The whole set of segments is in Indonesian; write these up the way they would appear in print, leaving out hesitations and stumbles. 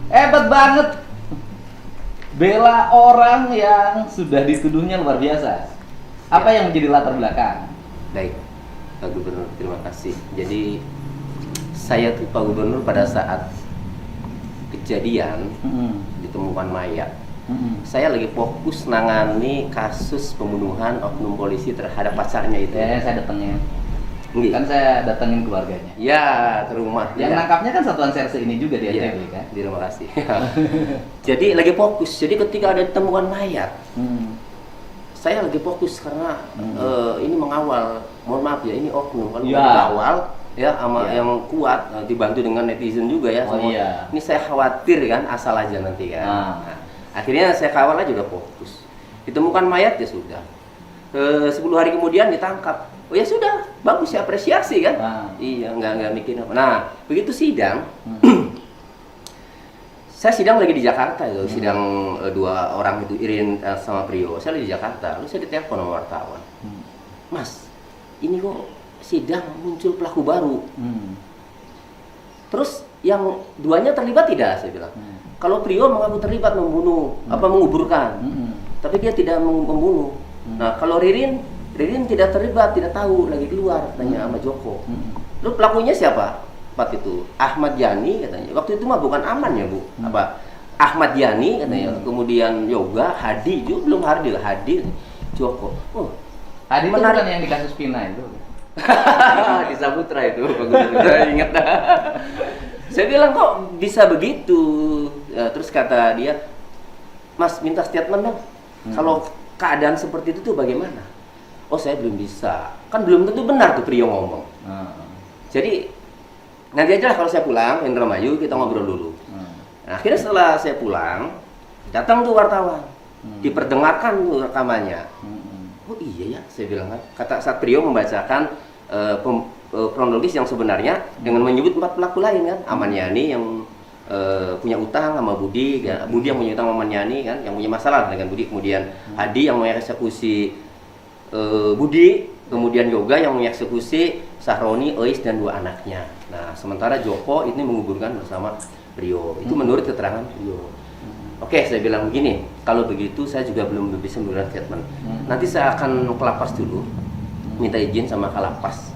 Hebat banget. Bela orang yang sudah dituduhnya luar biasa. Apa yang menjadi latar belakang? Baik, Pak Gubernur, terima kasih. Jadi saya tuh Pak Gubernur pada saat kejadian ditemukan mayat, saya lagi fokus nangani kasus pembunuhan oknum polisi terhadap pacarnya itu. Ya, saya datengin. Nggih. Kan saya datengin keluarganya. Ya, ke rumah. Yang Ya. nangkapnya kan satuan serse ini juga di Iya, ACB kan? terima kasih. Jadi lagi fokus. Jadi ketika ada ditemukan mayat, saya lagi fokus karena ini mengawal. Mohon maaf ya, ini oknum kalau Ya. dikawal ya sama Ya. yang kuat, dibantu dengan netizen juga ya. Oh, semua. iya. Ini saya khawatir kan, asal aja nanti kan. Nah, akhirnya saya kawal aja udah fokus. Ditemukan mayat ya sudah. 10 hari kemudian ditangkap. Oh ya sudah, bagus ya, apresiasi kan? Iya, nggak mikir apa. Nah, begitu sidang, saya sidang lagi di Jakarta itu, sidang dua orang itu Irin sama Prio. Saya lagi di Jakarta, lalu saya ditelepon sama wartawan. Mas, ini kok sidang muncul pelaku baru. Terus yang duanya terlibat tidak? Saya bilang. Kalau Prio mengaku terlibat membunuh, menguburkan, tapi dia tidak membunuh. Nah, kalau Ririn tidak terlibat, tidak tahu, lagi keluar, tanya sama Joko. Lu pelakunya siapa? Waktu itu Ahmad Yani katanya. Waktu itu mah bukan Aman ya Bu. Ahmad Yani katanya. Kemudian Yoga, Hadi juga belum Hadi, Joko. Oh, Hadi itu menarik. bukan yang di kasus Pina itu. Di Saputra itu, saya ingat. Saya bilang kok bisa begitu. Ya, terus kata dia, Mas minta statement dong. Kalau keadaan seperti itu tuh bagaimana? Oh saya belum bisa. Kan belum tentu benar tuh Prio ngomong. Jadi nanti aja lah kalau saya pulang, Indramayu kita ngobrol dulu. Nah, akhirnya setelah saya pulang, datang tuh wartawan, diperdengarkan tuh rekamannya. Oh iya ya, saya bilang kan. Kata saat Prio membacakan kronologis yang sebenarnya dengan menyebut 4 pelaku lain kan, Aman Yani yang punya utang sama Budi, ya. Budi yang punya utang sama Aman Yani kan, yang punya masalah dengan Budi, kemudian Hadi yang mengeksekusi Budi, kemudian Yoga yang mengeksekusi Sahroni, Ois dan 2 anaknya. Nah, sementara Joko ini menguburkan bersama Prio. Itu menurut keterangan Prio. Oke, saya bilang begini, kalau begitu saya juga belum bisa memberikan statement. Nanti saya akan ke lapas dulu, minta izin sama Kalapas.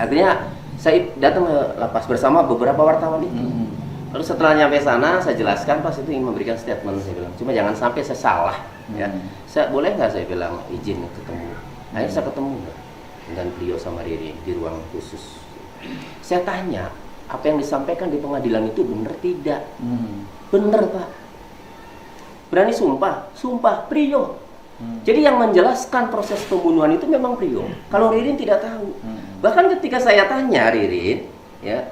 Akhirnya saya datang ke lapas bersama beberapa wartawan itu. Lalu setelah nyampe sana, saya jelaskan pas itu ingin memberikan statement, saya bilang. Cuma jangan sampai saya salah. Ya. Saya boleh nggak saya bilang izin ketemu. Akhirnya saya ketemu dengan Prio sama Riri di ruang khusus. Saya tanya, apa yang disampaikan di pengadilan itu benar tidak? Benar Pak. Berani sumpah, sumpah Prio. Jadi yang menjelaskan proses pembunuhan itu memang Prio. Kalau Ririn tidak tahu. Bahkan ketika saya tanya Ririn, ya,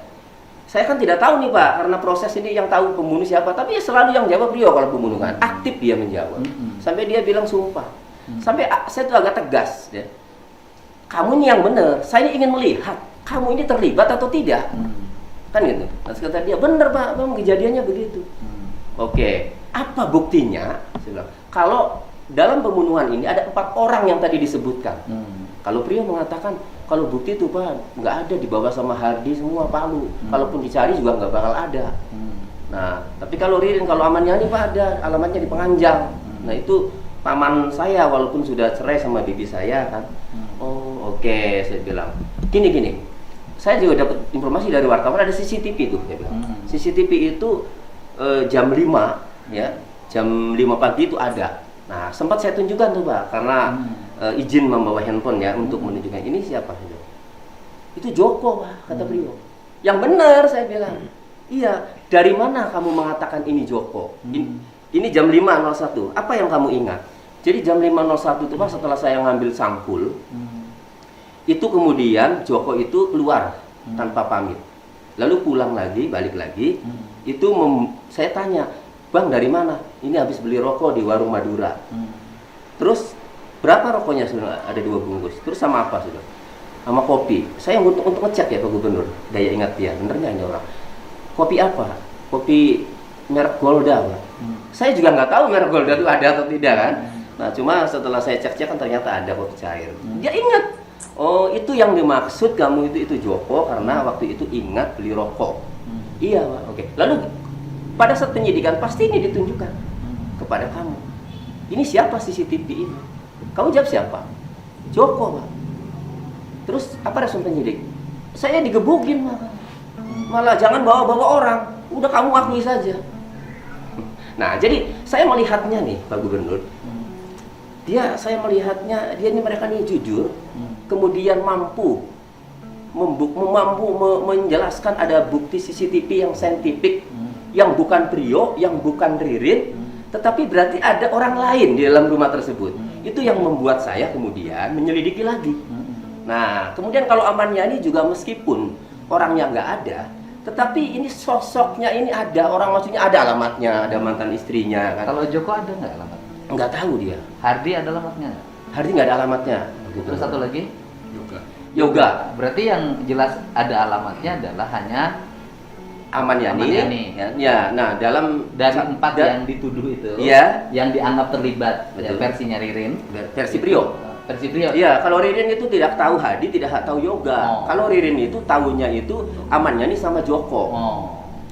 saya kan tidak tahu nih Pak, karena proses ini yang tahu pembunuh siapa. Tapi ya selalu yang jawab Prio kalau pembunuhan. Aktif dia menjawab. Sampai dia bilang sumpah. Sampai saya tuh agak tegas, ya. Kamu ini yang benar. Saya ini ingin melihat kamu ini terlibat atau tidak. Kan gitu. Terus kata dia, benar Pak, memang kejadiannya begitu. Oke, apa buktinya? Saya bilang, kalau dalam pembunuhan ini ada 4 orang yang tadi disebutkan. Kalau Prio mengatakan kalau bukti itu Pak nggak ada, dibawa sama Hardi semua Palu. Kalaupun dicari juga nggak bakal ada. Nah, tapi kalau Ririn, kalau Aman Yani Pak ada, alamatnya di Penganjang. Nah itu paman saya walaupun sudah cerai sama bibi saya kan. Oh oke, saya bilang gini. Saya juga dapat informasi dari wartawan ada CCTV tuh, saya bilang. CCTV itu jam 5 ya, jam 5 pagi itu ada. Nah, sempat saya tunjukkan tuh Pak, karena izin membawa handphone ya untuk menunjukkan ini siapa. Itu Joko Pak, kata Prio. Yang benar saya bilang. Iya, dari mana kamu mengatakan ini Joko? Ini jam 5.01. Apa yang kamu ingat? Jadi jam 5.01 itu Pak, setelah saya ngambil sampul, itu kemudian Joko itu keluar tanpa pamit. Lalu pulang lagi, balik lagi. Itu saya tanya, Bang dari mana? Ini habis beli rokok di warung Madura. Terus berapa rokoknya sudah? Ada 2 bungkus. Terus sama apa sudah? Sama kopi. Saya untuk ngecek ya Pak Gubernur. Daya ingat dia, benernya ini orang. Kopi apa? Kopi merek Golda Pak. Saya juga nggak tahu merek Golda itu ada atau tidak kan. Nah cuma setelah saya cek-cek kan ternyata ada kopi cair. Dia ingat. Oh itu yang dimaksud kamu itu Joko karena waktu itu ingat beli rokok. Iya Pak. Oke. Lalu pada saat penyidikan pasti ini ditunjukkan kepada kamu. Ini siapa CCTV ini? Kamu jawab siapa? Joko, Pak. Terus apa respon penyidik? Saya digebukin malah jangan bawa-bawa orang. Udah kamu akui saja. Nah, jadi saya melihatnya nih, Pak Gubernur. Saya melihatnya dia ini mereka nih jujur, kemudian mampu menjelaskan ada bukti CCTV yang saintifik, yang bukan Priyo, yang bukan Ririn, tetapi berarti ada orang lain di dalam rumah tersebut. Itu yang membuat saya kemudian menyelidiki lagi. Nah, kemudian kalau Ahmad Yani juga meskipun orangnya nggak ada, tetapi ini sosoknya ini ada, orang maksudnya ada alamatnya, ada mantan istrinya kan. Kalau Joko ada nggak alamatnya? Nggak tahu dia. Hardi ada alamatnya nggak? Hardi nggak ada alamatnya. Terus satu lagi? Yoga. Berarti yang jelas ada alamatnya adalah hanya Ahmad Yani. Ahmad Yani. Ya, nah dalam dari 4 yang dituduh itu, iya, yang dianggap terlibat, ya, betul, versinya Ririn, versi Priyo. Versi Priyo. Iya, kalau Ririn itu tidak tahu Hadi, tidak tahu Yoga. Oh. Kalau Ririn itu tahunya itu Ahmad Yani sama Joko. Oh.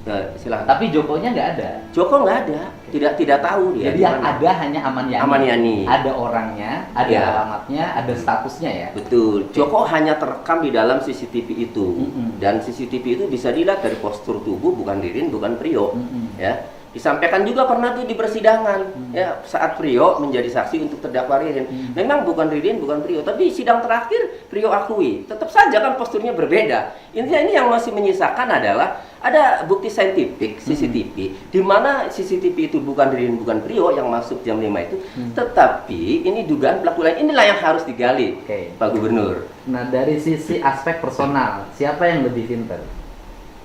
Ya, silakan. Tapi Jokonya nggak ada. Joko nggak ada, tidak tahu dia. Jadi yang ada hanya Ahmad Yani. Ahmad Yani. Ada orangnya, ada Ya, alamatnya, ada statusnya ya. betul. Joko hanya terekam di dalam CCTV itu. Dan CCTV itu bisa dilihat dari postur tubuh, bukan Ririn, bukan Priyo. Ya. Disampaikan juga pernah tuh di persidangan, ya, saat Priyo menjadi saksi untuk terdakwa Ririn. Memang bukan Ririn, bukan Priyo, tapi sidang terakhir Priyo akui. Tetap saja kan posturnya berbeda. Intinya ini yang masih menyisakan adalah ada bukti saintifik CCTV, di mana CCTV itu bukan Ririn, bukan Priyo yang masuk jam 5 itu, tetapi ini dugaan pelaku lain. Inilah yang harus digali, Pak Gubernur. Nah, dari sisi aspek personal, siapa yang lebih pintar?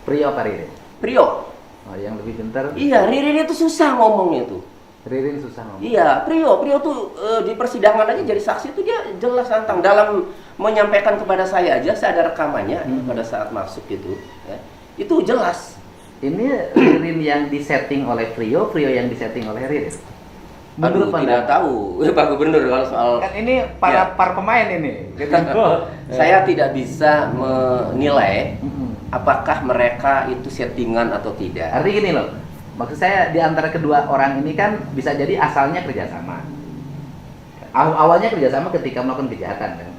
Priyo apa Ririn? Priyo. Oh, yang lebih pintar? Iya, Ririn itu susah ngomongnya tuh. Ririn susah ngomong. Iya, Priyo tuh di persidangan aja jadi saksi itu dia jelas lantang dalam menyampaikan kepada saya aja, saya ada rekamannya pada saat masuk itu, ya. Itu jelas. Ini Ririn yang disetting oleh Priyo yang disetting oleh Ririn. Aduh, tidak tahu, Pak Gubernur, kalau soal kan ini para pemain ini. Saya tidak bisa menilai apakah mereka itu settingan atau tidak. Artinya gini loh, maksud saya di antara kedua orang ini kan bisa jadi asalnya kerjasama. Awalnya kerjasama ketika melakukan kejahatan kan.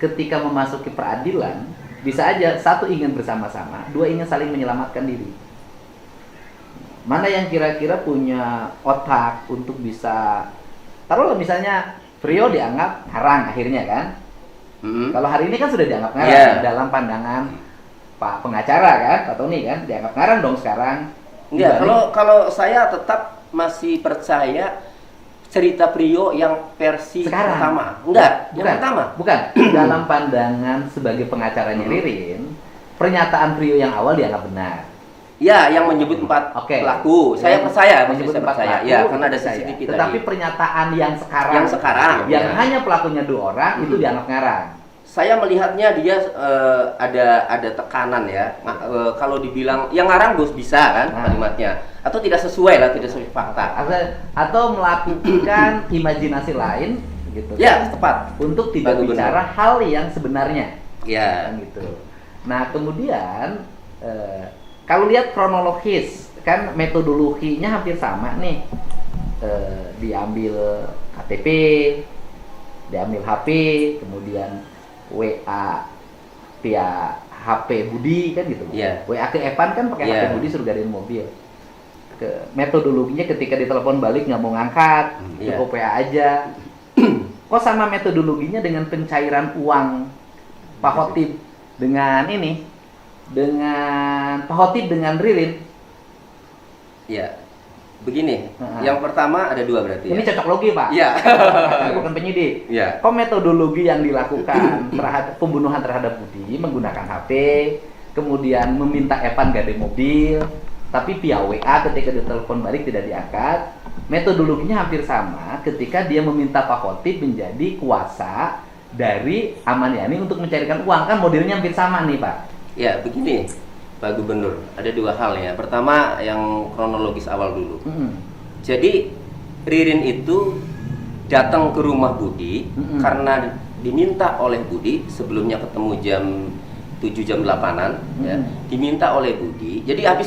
Ketika memasuki peradilan, bisa aja satu ingin bersama-sama, dua ingin saling menyelamatkan diri. Mana yang kira-kira punya otak untuk bisa, taruhlah misalnya Priyo dianggap ngarang akhirnya kan. Kalau hari ini kan sudah dianggap ngarang dalam pandangan Pak pengacara kan, Pak Tony kan, dianggap ngarang dong sekarang. Enggak, kalau saya tetap masih percaya cerita Priyo yang versi sekarang pertama. Enggak, bukan, yang pertama. Bukan. Dalam pandangan sebagai pengacaranya Ririn, pernyataan Priyo yang awal dianggap benar. Ya, yang menyebut 4 pelaku. Saya percaya, menyebut 4 percaya. pelaku. Ya, karena ada CCTV tadi. Tetapi pernyataan yang sekarang yang hanya pelakunya 2 orang itu dianggap ngarang. Saya melihatnya dia ada tekanan ya. Kalau dibilang yang ngarang bos bisa kan kalimatnya, atau tidak sesuai lah, tidak sesuai fakta. Atau melakukan imajinasi lain gitu. Ya, tepat. Untuk tidak bicara hal yang sebenarnya. Ya, kan gitu. Nah, kemudian kalau lihat kronologis kan metodologinya hampir sama nih. Diambil KTP, diambil HP, kemudian WA via HP Budi kan gitu. WA ke Evan kan pakai HP Budi suruh gadain mobil. Metodologinya ketika ditelepon balik nggak mau ngangkat, cukup WA aja. Kok sama metodologinya dengan pencairan uang Pak Khotib dengan ini? Dengan Pak Khotib dengan Ririn. Ya, begini. Yang pertama ada 2 berarti. Ini cocok logi Pak. Iya. Bukan penyidik. Iya. Kok metodologi yang dilakukan terhadap pembunuhan terhadap Budi menggunakan HP, kemudian meminta Evan gade mobil, tapi via WA ketika ditelepon balik tidak diangkat. Metodologinya hampir sama ketika dia meminta Pak Khotib menjadi kuasa dari Ahmad Yani untuk mencarikan uang, kan modelnya hampir sama nih Pak. Ya, begini Pak Gubernur, ada 2 hal ya. Pertama yang kronologis awal dulu. Jadi Ririn itu datang ke rumah Budi karena diminta oleh Budi, sebelumnya ketemu jam 7 jam 8-an ya. Diminta oleh Budi Jadi habis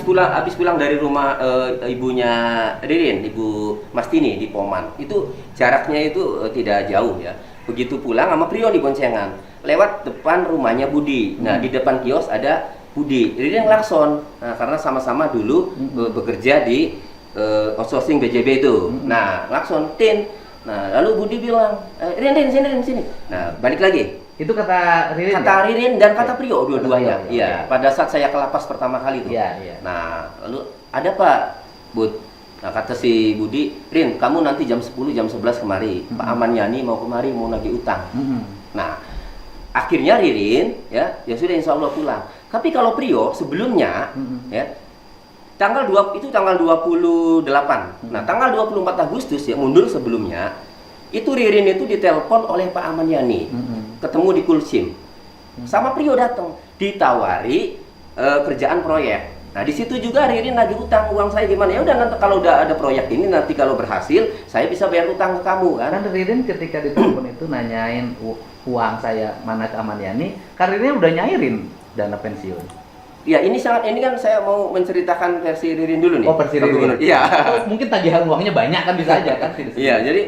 pulang dari rumah ibunya Ririn, Ibu Mastini di Poman. Itu jaraknya itu tidak jauh ya. Begitu pulang sama Prio di boncengan, lewat depan rumahnya Budi. Nah, di depan kios ada Budi. Ririn klakson. Nah, karena sama-sama dulu bekerja di outsourcing BJB itu. Nah, klakson tin. Nah, lalu Budi bilang, Ririn sini. Nah, balik lagi. Itu kata Ririn. Kata ya? Ririn dan kata Prio dua-duanya. Iya, Iya, pada saat saya ke lapas pertama kali itu. Iya. Nah, lalu ada Pak Bud. Nah, kata si Budi, Rin, kamu nanti jam 10, jam 11 kemari. Pak Aman Yani mau kemari mau nagih utang. Nah, akhirnya Ririn ya sudah insya Allah pulang. Tapi kalau Prio sebelumnya ya tanggal 28. Nah, tanggal 24 Agustus ya mundur sebelumnya itu Ririn itu ditelepon oleh Pak Aman Yani. Ketemu di Kulsim. Sama Prio datang, ditawari kerjaan proyek. Nah, di situ juga Ririn lagi utang, uang saya gimana? Ya udah nanti kalau udah ada proyek ini nanti kalau berhasil saya bisa bayar utang ke kamu kan. Karena Ririn ketika ditelepon itu nanyain uang saya mana ke Aman Yani, karirnya udah nyairin dana pensiun. Ya ini kan saya mau menceritakan versi Ririn dulu nih. Oh, versi Ririn. Iya. Mungkin tagihan uangnya banyak kan bisa aja kan. Iya, jadi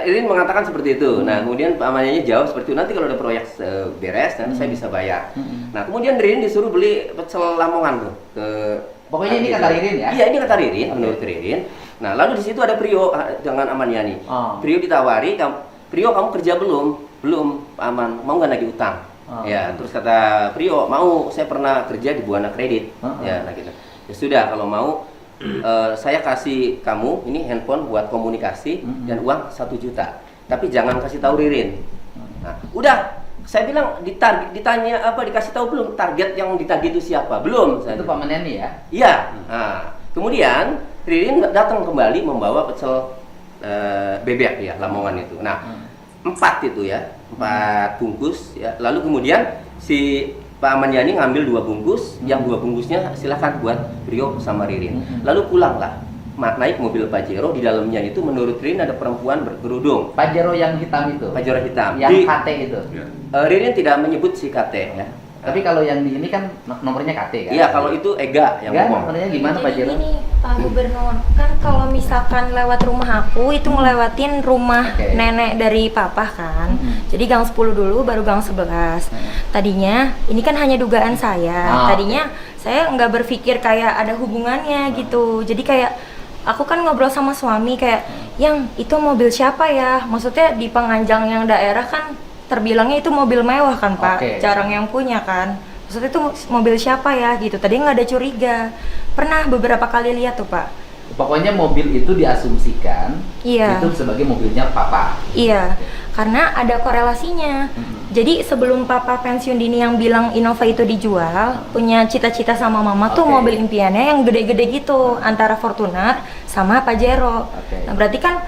Ririn mengatakan seperti itu. Nah, kemudian Pak Amannya jawab seperti itu, nanti kalau ada proyek beres nanti saya bisa bayar. Nah, kemudian Ririn disuruh beli pecel Lamongan tuh ke pokoknya ini kata Ririn ya? Iya, ini kata Ririn, menurut Ririn. Nah, lalu di situ ada Prio dengan Aman Yani. Prio ditawari, Prio kamu kerja belum? Belum, Pak Aman. Mau nggak nagih utang? Ya, terus kata Prio, mau, saya pernah kerja di Buana Kredit. Ya, nah gitu. Ya sudah, kalau mau saya kasih kamu ini handphone buat komunikasi dan uang 1 juta. Tapi jangan kasih tahu Ririn. Nah, udah, saya bilang ditanya dikasih tahu belum target yang ditagih itu siapa? Belum. Itu Pak Aman Yani ya? Iya. Nah, kemudian Ririn datang kembali membawa pecel bebek ya, Lamongan itu. Nah, 4 itu ya, 4 bungkus ya. Lalu kemudian si Pak Aman Yani ngambil 2 bungkus, yang 2 bungkusnya silakan buat Prio sama Ririn. Lalu pulanglah, naik mobil Pajero, di dalamnya itu menurut Ririn ada perempuan berkerudung. Pajero yang hitam itu? Pajero hitam. Yang KT itu? Ririn tidak menyebut si KT ya. Tapi kalau yang di ini kan nomornya KT kan? Iya, kalau itu Ega yang ngomong. Nomornya gimana Pak Jero? Jadi gini, Pak Gubernur, kan kalau misalkan lewat rumah aku itu ngelewatin rumah nenek dari papa kan. Jadi gang 10 dulu baru gang 11. Tadinya ini kan hanya dugaan saya. Tadinya saya nggak berpikir kayak ada hubungannya gitu. Jadi kayak aku kan ngobrol sama suami kayak, "Yang itu mobil siapa ya?" Maksudnya di Penganjang yang daerah kan terbilangnya itu mobil mewah kan Pak, jarang yang punya kan. Maksudnya itu mobil siapa ya gitu. Tadi nggak ada curiga. Pernah beberapa kali lihat tuh Pak. Pokoknya mobil itu diasumsikan itu sebagai mobilnya papa. Iya, karena ada korelasinya. Jadi sebelum papa pensiun dini yang bilang Innova itu dijual, punya cita-cita sama mama tuh mobil impiannya yang gede-gede gitu, antara Fortuner sama Pajero. Nah berarti kan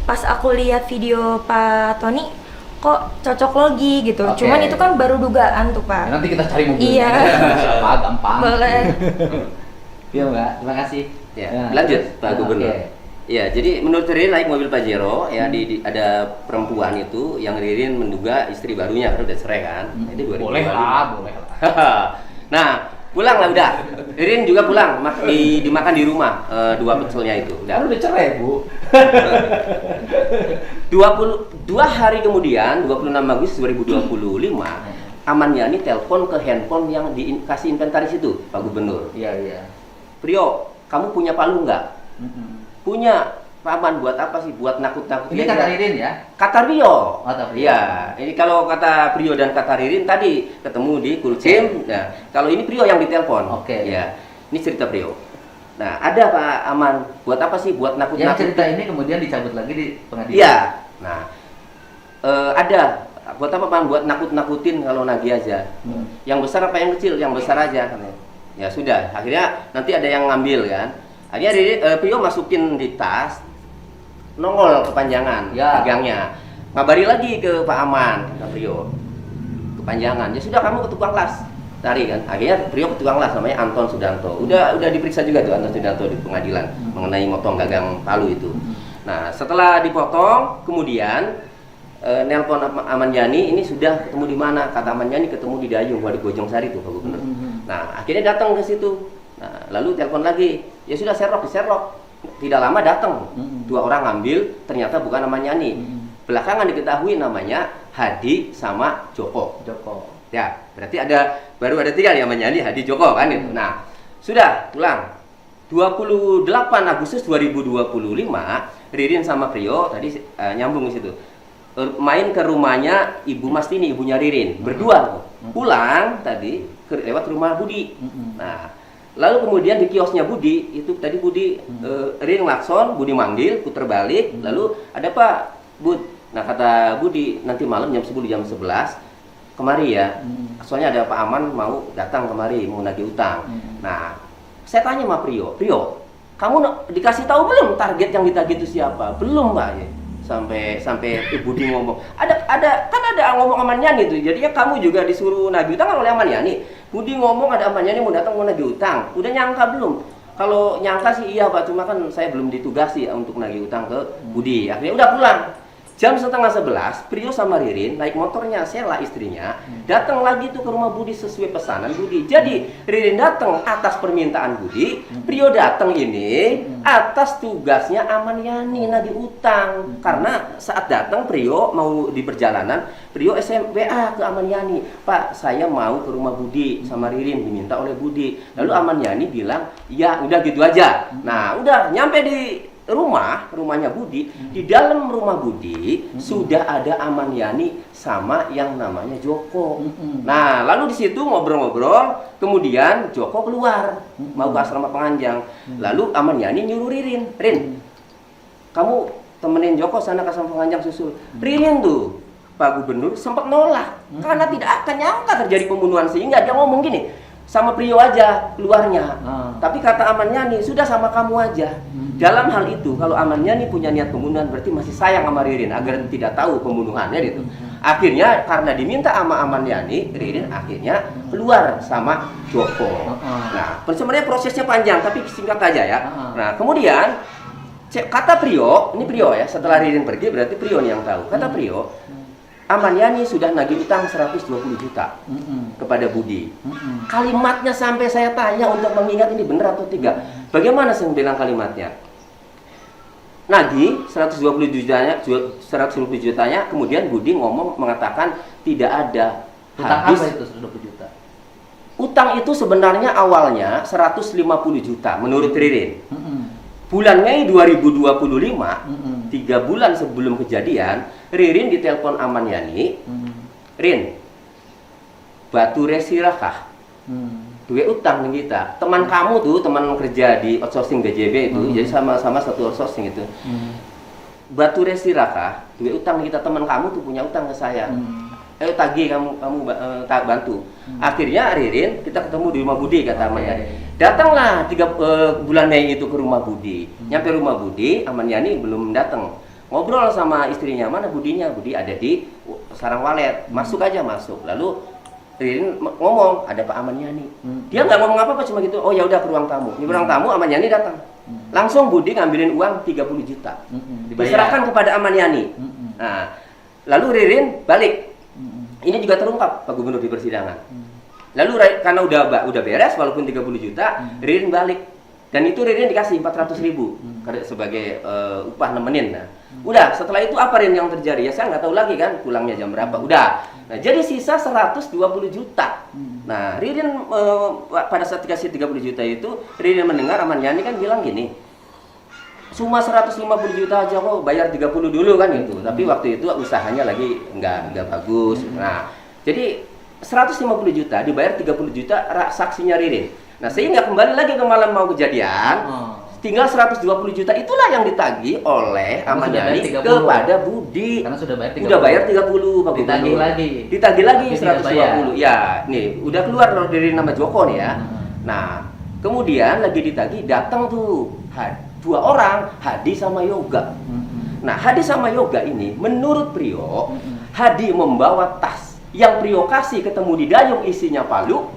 pas aku lihat video Pak Tony kok cocok logi gitu. Cuman itu kan baru dugaan tuh Pak. Nanti kita cari mobilnya. Iya. Siapa gampang. Boleh. Iya Mbak, terima kasih. Ya, lanjut Pak Gubernur. Ya, jadi menurut Ririn naik mobil Pajero ya ada perempuan itu yang Ririn menduga istri barunya karena udah cerai kan. Itu 2000. Boleh lah. Nah, pulang lah udah. Ririn juga pulang, dimakan di rumah 2 pecelnya itu. Udah cerai, Bu. 2 hari kemudian, 26 Agustus 2025, Aman Yani telepon ke handphone yang dikasih inventaris itu, Pak Gubernur. Iya. Prio, kamu punya palu nggak? Punya. Pak Aman, buat apa sih? Buat nakut-nakutin. Ini kata Ririn ya? Kata Prio. Iya. Ini kalau kata Prio dan kata Ririn tadi ketemu di Kulcim. Nah, kalau ini Prio yang ditelepon. Ya. Ini cerita Prio. Nah, ada Pak Aman, buat apa sih? Buat nakut-nakutin. Yang cerita ini kemudian dicabut lagi di pengadilan. Iya. Nah, ada. Buat apa Pak? Buat nakut-nakutin kalau nagih aja. Yang besar apa yang kecil? Yang besar aja. Ya sudah. Akhirnya nanti ada yang ngambil kan. Akhirnya Prio masukin di tas, nongol kepanjangan, pegangnya. Ngabari lagi ke Pak Aman, kata Prio. Kepanjangan. Ya sudah, kamu ke tukang las. Cari kan. Akhirnya Prio ke tukang las, namanya Anton Sudanto. Udah diperiksa juga tuh Anton Sudanto di pengadilan mengenai motong gagang palu itu. Nah, setelah dipotong, kemudian nelpon Aman Yani, ini sudah ketemu di mana? Kata Aman Yani ketemu di Dayung, di Bojong Sari tuh Pak Gubernur. Nah, akhirnya datang ke situ. Nah, lalu telepon lagi, ya sudah Sherlock di Sherlock. Tidak lama datang, dua orang ngambil, ternyata bukan namanya Nyani. Belakangan diketahui namanya Hadi sama Joko. Ya, berarti baru ada 3 nih namanya Nyani, Hadi, Joko kan itu. Nah, sudah pulang. 28 Agustus 2025, Ririn sama Prio tadi nyambung ke situ. Main ke rumahnya Ibu Mastini, ibunya Ririn, berdua pulang tadi lewat rumah Budi. Nah, lalu kemudian di kiosnya Budi itu tadi Budi Ririn klakson, Budi manggil, puter balik, lalu ada Pak Bud. Nah, kata Budi nanti malam jam 10 jam 11 kemari ya. Soalnya ada Pak Aman mau datang kemari mau nagih utang. Nah, saya tanya sama Prio, kamu dikasih tahu belum target yang ditagih itu siapa? Belum, Pak. Ya. Sampai Budi ngomong ada ngomong sama Nyani tuh, jadi ya kamu juga disuruh nagih utang kan oleh Aman Yani. Budi ngomong ada Aman Yani mau datang mau nagih utang, udah nyangka belum? Kalau nyangka sih iya Pak, cuma kan saya belum ditugasi untuk nagih utang ke Budi. Akhirnya udah pulang. Jam setengah 11, Prio sama Ririn naik motornya Sela istrinya datang lagi tuh ke rumah Budi sesuai pesanan Budi. Jadi Ririn datang atas permintaan Budi, Prio datang ini atas tugasnya Aman Yani nagih utang. Karena saat datang Prio mau di perjalanan, Prio SMWA ke Aman Yani, Pak saya mau ke rumah Budi sama Ririn diminta oleh Budi. Lalu Aman Yani bilang ya udah gitu aja. Nah udah nyampe di rumahnya Budi, di dalam rumah Budi sudah ada Aman Yani sama yang namanya Joko. Nah, lalu di situ ngobrol-ngobrol, kemudian Joko keluar mau ke asrama penganjang. Lalu Aman Yani nyuruh Ririn, kamu temenin Joko sana ke asrama penganjang susul. Ririn tuh Pak Gubernur sempat nolak karena tidak akan nyangka terjadi pembunuhan, sehingga dia ngomong gini, sama Prio aja keluarnya. Tapi kata Aman Yani, sudah sama kamu aja. Dalam hal itu, kalau Aman Yani punya niat pembunuhan, berarti masih sayang sama Ririn agar tidak tahu pembunuhannya gitu. Akhirnya karena diminta sama Aman Yani, Ririn akhirnya keluar sama Joko. Nah, sebenarnya prosesnya panjang, tapi singkat aja ya. Nah, kemudian kata Prio, ini Prio ya, setelah Ririn pergi berarti Prio nih yang tahu. Kata Prio, Aman Yani sudah nagih utang 120 juta kepada Budi. Kalimatnya sampai saya tanya untuk mengingat ini benar atau tidak. Bagaimana saya bilang kalimatnya? Nagih 120 jutanya, kemudian Budi mengatakan tidak ada utang habis. apa itu 120 juta? Utang itu sebenarnya awalnya 150 juta menurut Ririn. Bulan Mei 2025, 3 bulan sebelum kejadian, Ririn ditelepon Aman Yani, Rin, batu resirakah? Duit utang nih kita. Teman kamu tuh, teman kerja di outsourcing BJB itu, jadi sama-sama satu outsourcing itu. Batu resirakah? Duit utang nih kita, teman kamu tuh punya utang ke saya. Ayo tagih kamu bantu. Akhirnya Ririn kita ketemu di rumah Budi kata Aman Yani. Datanglah 3 bulan Mei itu ke rumah Budi. Nyampe rumah Budi, Aman Yani belum datang. Ngobrol sama istrinya, mana Budinya? Budi ada di sarang walet. Masuk aja masuk. Lalu Ririn ngomong ada Pak Aman Yani. Dia nggak ngomong apa-apa, cuma gitu. Oh ya udah ke ruang tamu. Di ruang tamu Aman Yani datang. Langsung Budi ngambilin uang 30 juta. Diserahkan kepada Aman Yani. Nah, lalu Ririn balik. Ini juga terungkap Pak Gubernur di persidangan. Lalu karena udah beres walaupun 30 juta, Ririn balik. Dan itu Ririn dikasih 400.000 sebagai upah nemenin. Nah, udah setelah itu apa Rin yang terjadi? Ya saya nggak tahu lagi kan pulangnya jam berapa. Udah. Nah, jadi sisa 120 juta. Nah, Ririn pada saat dikasih 30 juta itu, Ririn mendengar Aman Yani kan bilang gini, cuma 150 juta aja kok, bayar 30 dulu kan gitu. Tapi waktu itu usahanya lagi nggak bagus. Nah, jadi 150 juta dibayar 30 juta saksinya Ririn. Nah, sehingga kembali lagi ke malam mau kejadian, tinggal 120 juta itulah yang ditagih oleh Aman Yani kepada Budi. Karena sudah bayar 30. Udah bayar 30 Pak Gubernur. Ditagih lagi Tapi 120. Ya, nih udah keluar dari nama Joko nih ya. Nah, kemudian lagi ditagih datang tuh 2 orang, Hadi sama Yoga. Nah, Hadi sama Yoga ini menurut Prio, Hadi membawa tas yang Prio kasih ketemu di dayung isinya palu.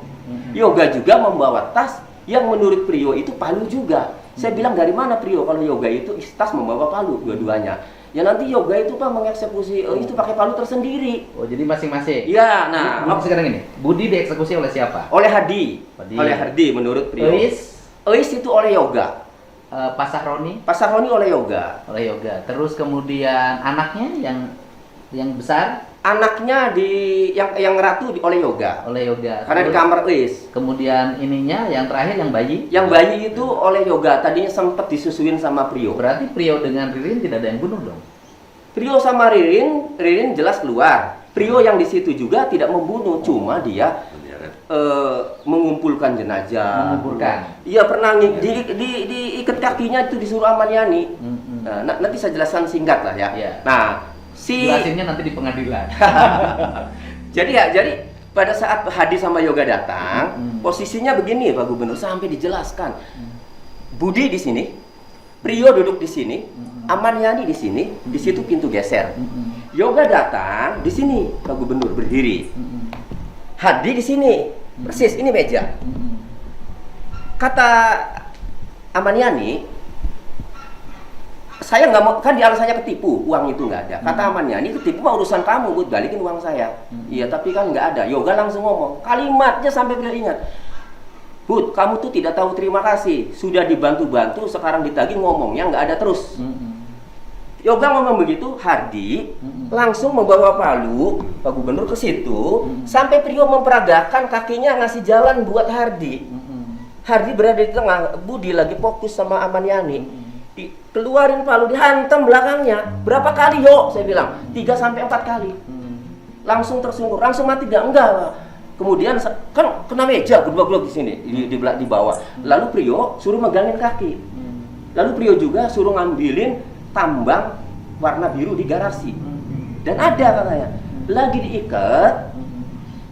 Yoga juga membawa tas yang menurut Prio itu palu juga. Saya bilang dari mana Prio kalau Yoga itu tas membawa palu dua-duanya. Ya nanti Yoga itu Pak mengeksekusi itu pakai palu tersendiri. Oh, jadi masing-masing. Iya, nah sekarang ini Budi dieksekusi oleh siapa? Oleh Hadi. Oleh Hadi menurut Prio. Eis itu oleh yoga. Pak Sahroni Pak Sahroni oleh yoga. oleh yoga. Terus kemudian anaknya yang besar Anaknya yang ratu oleh yoga. oleh yoga. Karena di Terus kamar Eis. kemudian ininya yang terakhir yang bayi. Yang bayi itu oleh yoga. Tadinya sempat disusuin sama Prio. Berarti Prio dengan Ririn tidak ada yang bunuh dong. Prio sama Ririn jelas keluar. Prio yang di situ juga tidak membunuh, cuma dia mengumpulkan jenazah. Mengumpulkan. Iya pernah diikat kakinya itu disuruh Amaniani. Nah, nanti saya jelaskan singkat lah ya. Iya. Nah, Jelasinnya nanti di pengadilan. jadi pada saat Hadi sama Yoga datang, posisinya begini Pak Gubernur sampai dijelaskan. Budi di sini, Prio duduk di sini, Amaniani di sini, di situ pintu geser. Yoga datang di sini Pak Gubernur berdiri. Hadi di sini, persis ini meja. Kata Amaniani, saya nggak mau, kan di alasannya ketipu, uang itu nggak ada. Kata Amaniani, ketipu mah urusan kamu, Bud, balikin uang saya. Iya, tapi kan nggak ada. Yoga langsung ngomong, kalimatnya sampai beliau ingat. Bud, kamu tuh tidak tahu terima kasih, sudah dibantu-bantu, sekarang ditagih ngomongnya nggak ada terus. Yoga ngomong begitu, Hardi langsung membawa Palu, Pak Gubernur ke situ, sampai Prio memperagakan kakinya ngasih jalan buat Hardi. Hardi berada di tengah, Budi lagi fokus sama Amaniani. Keluarin Palu, dihantam belakangnya. Berapa kali yo? Saya bilang 3-4 kali. Langsung tersungkur, langsung mati enggak. Kemudian kan kena meja berdua di sini, di bawah. Lalu Prio suruh megangin kaki. Lalu Prio juga suruh ngambilin tambang warna biru di garasi. Dan ada katanya, lagi diikat,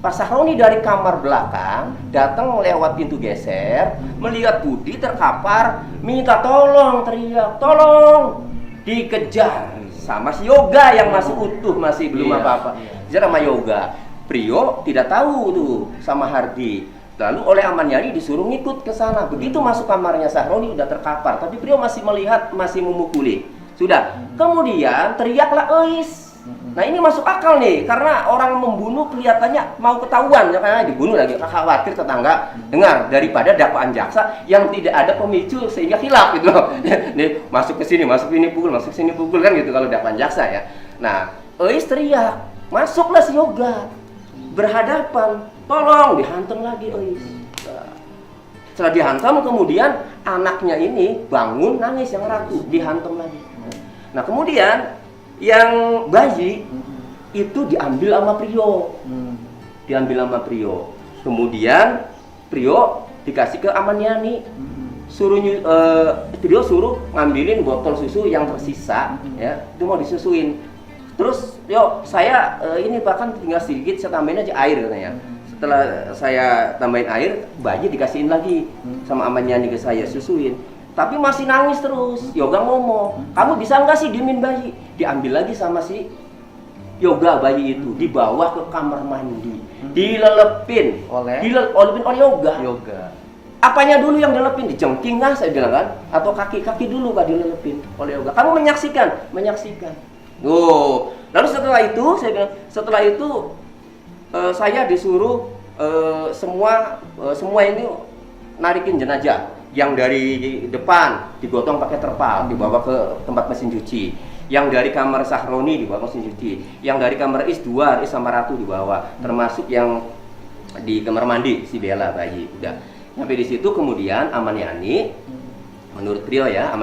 Pak Sahroni dari kamar belakang datang lewat pintu geser, melihat Budi terkapar, minta tolong, teriak, tolong, dikejar sama si Yoga yang masih utuh, masih belum apa-apa. Kejar sama Yoga. Prio tidak tahu tuh sama Hardi. Lalu oleh Amaniani disuruh ngikut ke sana. Begitu masuk kamarnya Sahroni udah terkapar, tapi Prio masih melihat, masih memukuli. Sudah. Kemudian teriaklah Eis. Nah ini masuk akal nih, karena orang membunuh kelihatannya mau ketahuan, ya kan dibunuh lagi. Khawatir tetangga dengar daripada dakwaan jaksa yang tidak ada pemicu sehingga khilaf gitu loh. Nih masuk ke sini, masuk sini pukul, masuk sini pukul kan gitu kalau dakwaan jaksa ya. Nah Eis teriak, masuklah si Yoga, berhadapan, tolong, dihantam lagi Eis. Setelah dihantam kemudian anaknya ini bangun nangis yang ratu, dihantam lagi. Nah kemudian yang bayi itu diambil sama Prio, diambil sama Prio. Kemudian Prio dikasih ke Amaniani, Prio suruh ngambilin botol susu yang tersisa, ya itu mau disusuin. Terus yo saya ini bahkan tinggal sedikit, saya tambahin aja air katanya. Setelah saya tambahin air, bayi dikasihin lagi sama Amaniani ke saya, susuin. Tapi masih nangis terus. Yoga ngomong, kamu bisa nggak sih diemin bayi? Diambil lagi sama si Yoga bayi itu, dibawa ke kamar mandi, dilelepin oleh Yoga. Apanya dulu yang dilelepin? Dijengking nggak saya bilang kan? Atau kaki dulu nggak dilelepin oleh Yoga? Kamu menyaksikan. Oh, lalu setelah itu saya bilang, saya disuruh semua ini narikin jenazah. Yang dari depan digotong pakai terpal, dibawa ke tempat mesin cuci. Yang dari kamar Sahroni dibawa ke mesin cuci. Yang dari kamar Eis sama Ratu dibawa. Termasuk yang di kamar mandi si Bella bayi. Udah. Sampai di situ kemudian Amaniani, menurut Prio ya,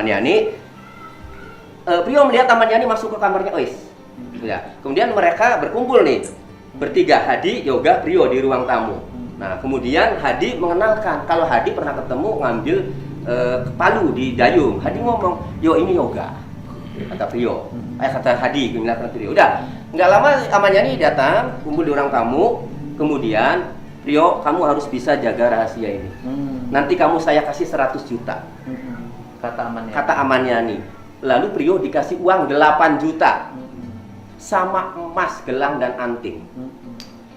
Prio melihat Amaniani masuk ke kamarnya Eis. Udah. Kemudian mereka berkumpul nih, bertiga, Hadi, Yoga, Prio di ruang tamu. Nah, kemudian Hadi mengenalkan kalau Hadi pernah ketemu ngambil Palu di Dayung. Hadi ngomong, yo ini Yoga, kata Prio. Kata Hadi, mengenalkan Prio. Udah, nggak lama Amaniani datang, kumpul di ruang tamu. Kemudian Prio, kamu harus bisa jaga rahasia ini. Nanti saya kasih 100 juta. Kata Amaniani. Lalu Prio dikasih uang 8 juta. Sama emas, gelang, dan anting.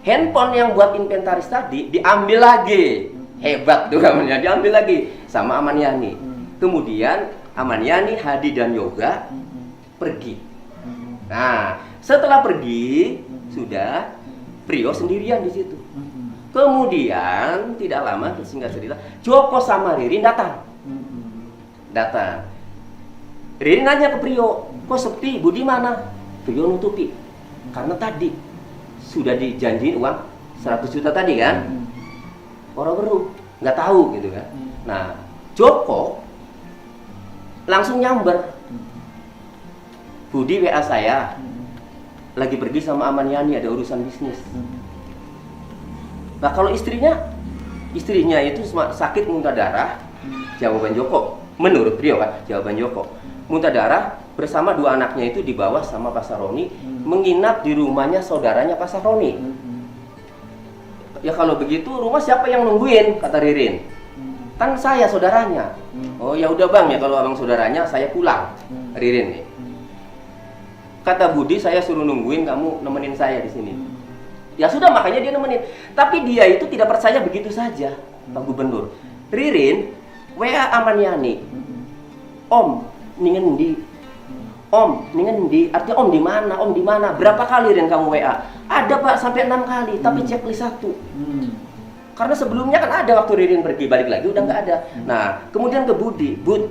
Handphone yang buat inventaris tadi diambil lagi. Hebat tuh Amaniani, diambil lagi sama Amaniani. Kemudian Amaniani, Hadi, dan Yoga pergi. Nah, setelah pergi, sudah Prio sendirian di situ. Kemudian tidak lama, singkat cerita, Joko sama Ririn datang. Ririn nanya ke Prio, kok sepi, Budi mana? Prio nutupi, karena tadi sudah dijanjiin uang 100 juta tadi kan. Orang baru nggak tahu gitu kan. Nah, Joko langsung nyamber. Budi WA saya, lagi pergi sama Amaniani, ada urusan bisnis. Nah, kalau istrinya itu sakit muntah darah. Jawaban Joko, menurut Prio kan, jawaban Joko, muntah darah bersama 2 anaknya itu dibawa sama Pak Saroni, menginap di rumahnya saudaranya Pak Saroni. Ya kalau begitu rumah siapa yang nungguin, kata Ririn. Kan saya saudaranya. Oh ya udah bang, ya kalau abang saudaranya saya pulang. Ririn nih. Kata Budi, saya suruh nungguin, kamu nemenin saya di sini. Ya sudah, makanya dia nemenin. Tapi dia itu tidak percaya begitu saja, Pak Gubernur. Ririn WA Amaniani, Om, ningen di, Om, ningen di, artinya Om di mana, Om di mana? Berapa kali Ririn kamu WA? Ada Pak, sampai 6 kali, tapi checklist 1. Karena sebelumnya kan ada waktu Ririn pergi, balik lagi udah nggak ada. Nah, kemudian ke Budi, Bud,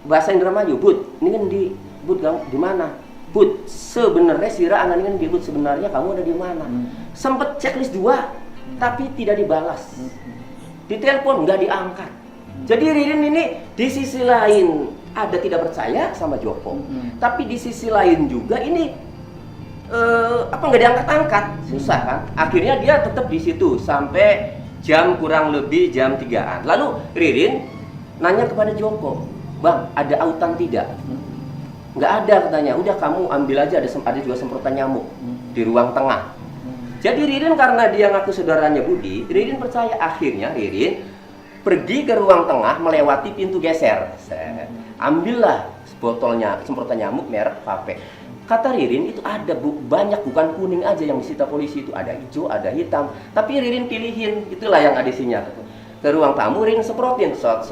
bahasa Indramayu, Bud, ningen di, Bud kamu di mana? Bud, sebenarnya Sira angan di Bud, sebenarnya kamu ada di mana? Sempet checklist 2, tapi tidak dibalas. Ditelepon nggak diangkat. Jadi Ririn ini di sisi lain ada tidak percaya sama Joko, tapi di sisi lain juga ini nggak diangkat-angkat, susah kan? Akhirnya dia tetap di situ sampai jam kurang lebih jam 3-an. Lalu Ririn nanya kepada Joko, Bang, ada autan tidak? Nggak ada katanya. Udah kamu ambil aja, ada juga semprotan nyamuk di ruang tengah. Jadi Ririn karena dia ngaku saudaranya Budi, Ririn percaya. Akhirnya Ririn pergi ke ruang tengah melewati pintu geser. Ambillah botolnya semprotan nyamuk merek Vape. Kata Ririn itu ada banyak, bukan kuning aja yang disita polisi, itu ada hijau, ada hitam. Tapi Ririn pilihin, itulah yang ada isinya. Ke ruang tamu Ririn semprotin, set.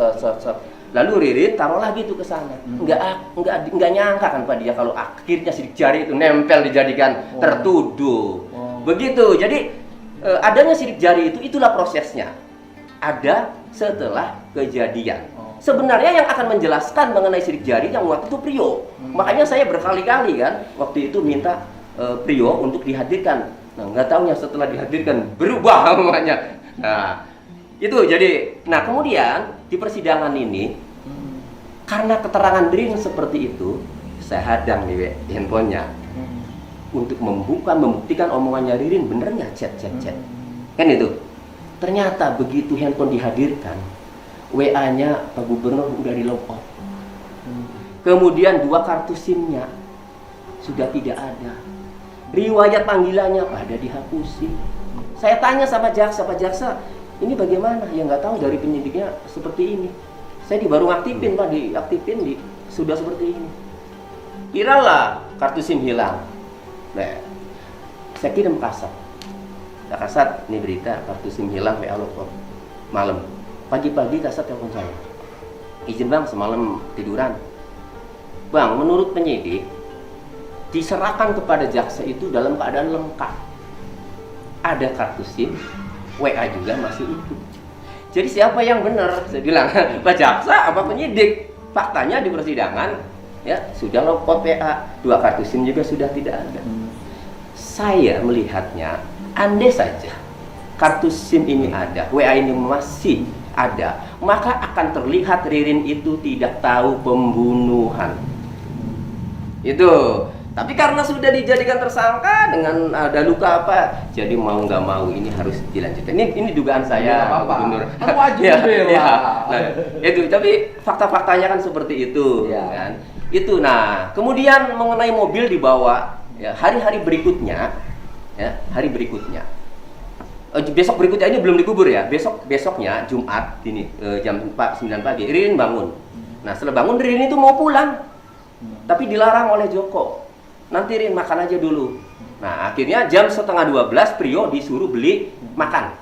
Lalu Ririn taruh lagi tuh ke sana. Enggak nyangka kan Pak dia kalau akhirnya sidik jari itu nempel dijadikan tertuduh. Begitu. Jadi adanya sidik jari itulah prosesnya. Ada setelah kejadian. Sebenarnya yang akan menjelaskan mengenai sidik jari yang waktu itu Prio. Makanya saya berkali-kali kan waktu itu minta Prio untuk dihadirkan. Nah, nggak taunya setelah dihadirkan berubah namanya. Nah, itu jadi. Nah, kemudian di persidangan ini karena keterangan Ririn seperti itu, saya hadang di handphonenya untuk membuktikan omongannya Ririn bener nggak chat. Kan itu. Ternyata begitu handphone dihadirkan, WA-nya Pak Gubernur udah di lock off. Kemudian 2 kartu SIM-nya sudah tidak ada. Riwayat panggilannya pada dihapusi. Saya tanya sama jaksa, Pak Jaksa, ini bagaimana? Ya nggak tahu, dari penyidiknya seperti ini. Saya baru ngaktifin Pak, diaktifin sudah seperti ini. Kiralah kartu SIM hilang. Nah, saya kirim kasat. Kasat, ini berita kartu SIM hilang, WA lock off. Malam. Pagi-pagi kasat telepon saya. Izin Bang, semalam tiduran. Bang, menurut penyidik diserahkan kepada jaksa itu dalam keadaan lengkap. Ada kartu SIM, WA juga masih utuh. Jadi siapa yang benar? Saya bilang, Pak Jaksa apa penyidik? Faktanya di persidangan ya sudah lock off WA, 2 kartu SIM juga sudah tidak ada. Saya melihatnya, andai saja kartu SIM ini ada, WA ini masih ada, maka akan terlihat Ririn itu tidak tahu pembunuhan. Itu. Tapi karena sudah dijadikan tersangka dengan ada luka apa, jadi mau nggak mau ini harus dilanjutkan. Ini dugaan saya, Pak Gubernur. Kan wajib ya. Nah, itu. Tapi fakta-faktanya kan seperti itu, kan? Itu. Nah, kemudian mengenai mobil dibawa, ya, hari-hari berikutnya, ya, besok berikutnya ini belum dikubur ya. Besoknya Jumat ini jam 9 pagi, Ririn bangun. Nah, setelah bangun Ririn itu mau pulang, tapi dilarang oleh Joko. Nanti Rin makan aja dulu. Nah, akhirnya jam 11:30 Prio disuruh beli makan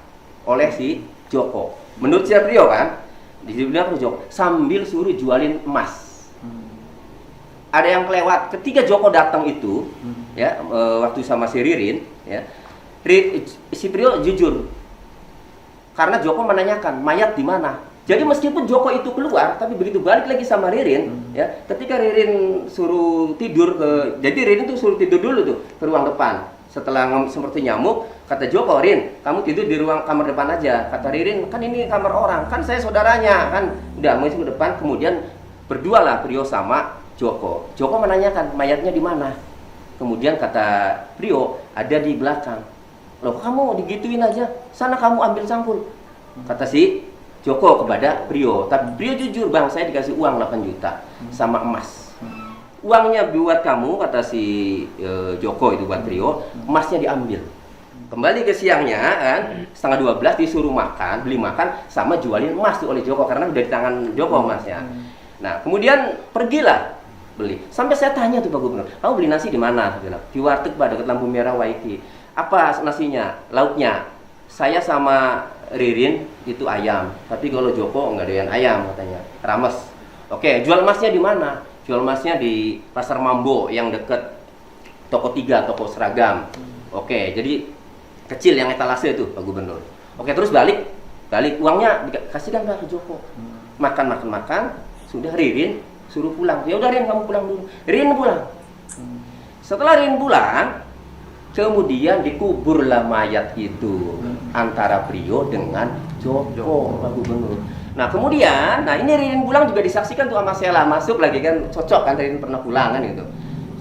oleh si Joko. Menurut si Prio kan, dibilang Joko sambil suruh jualin emas. Ada yang kelewat ketika Joko datang itu, ya waktu sama si Ririn, ya Si Prio jujur. Karena Joko menanyakan, mayat di mana? Jadi meskipun Joko itu keluar, tapi begitu balik lagi sama Ririn, ya, ketika Ririn suruh tidur jadi Ririn tuh suruh tidur dulu tuh ke ruang depan. Setelah seperti nyamuk, kata Joko, Rin, kamu tidur di ruang kamar depan aja. Kata Ririn, kan ini kamar orang, kan saya saudaranya, kan udah masuk ke depan. Kemudian berdua lah Prio sama Joko. Joko menanyakan mayatnya di mana. Kemudian kata Prio, ada di belakang. Loh, kamu digituin aja, sana kamu ambil sampul. Kata si Joko kepada Prio. Tapi Prio jujur, bang, saya dikasih uang 8 juta sama emas. Uangnya buat kamu, kata si Joko itu buat Prio, emasnya diambil. Kembali ke siangnya kan, setengah 12 disuruh makan, beli makan sama jualin emas tuh oleh Joko karena udah di tangan Joko emasnya. Nah, kemudian pergilah beli. Sampai saya tanya tuh Pak Gubernur, kamu beli nasi di mana? Bilang, di warteg Pak, dekat lampu merah Waiki. Apa nasinya? Lauknya? Saya sama Ririn itu ayam, tapi kalau Joko nggak doyan ayam katanya, rames. Oke, jual emasnya di mana? Jual emasnya di Pasar Mambo yang deket toko 3, toko seragam. Oke, jadi kecil yang etalase itu Pak Gubernur. Oke, terus balik uangnya dikasihkan ke Joko. Makan, sudah Ririn suruh pulang. Ya udah Rin, kamu pulang dulu. Rin pulang. Setelah Rin pulang, kemudian dikuburlah mayat itu antara Prio dengan Joko Pak Gubernur. Nah kemudian, ini Ririn pulang juga disaksikan tuh sama Sela, masuk lagi kan, cocok kan Ririn pernah pulang kan gitu.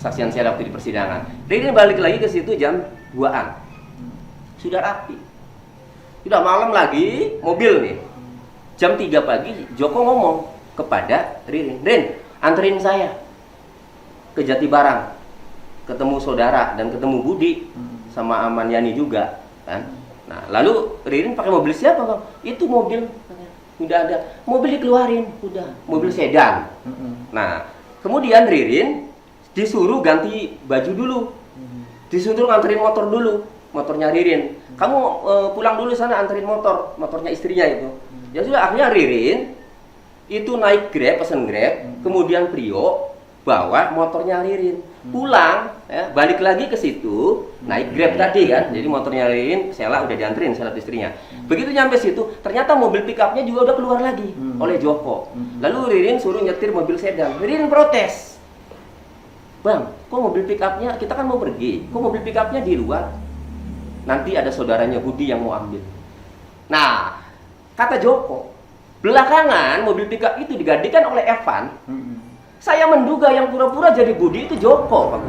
Saksian Sela waktu di persidangan. Ririn balik lagi ke situ jam 2-an. Sudah rapi. Sudah malam lagi, mobil nih. Jam 3 pagi Joko ngomong kepada Ririn, Rin, anterin saya ke Jatibarang, ketemu saudara dan ketemu Budi sama Aman Yani juga kan. Nah lalu Ririn pakai mobil siapa bang? Itu mobil udah ada, mobil dikeluarin, udah mobil sedan. Nah kemudian Ririn disuruh ganti baju dulu, disuruh nganterin motor dulu, motornya Ririn. Kamu pulang dulu sana anterin motornya istrinya itu. Ya sudah, akhirnya Ririn itu naik Grab, pesen Grab, kemudian Prio bawa motornya Ririn pulang, ya, balik lagi ke situ, naik Grab tadi kan, jadi motornya Ririn, Sela udah dianterin, Sela istrinya. Begitu nyampe situ, ternyata mobil pickupnya juga udah keluar lagi oleh Joko. Lalu Ririn suruh nyetir mobil sedan. Ririn protes, bang, kok mobil pickupnya, kita kan mau pergi, kok mobil pickupnya di luar? Nanti ada saudaranya Budi yang mau ambil. Nah, kata Joko, belakangan mobil pickup itu digantikan oleh Evan. Saya menduga yang pura-pura jadi Budi itu Joko, Pak.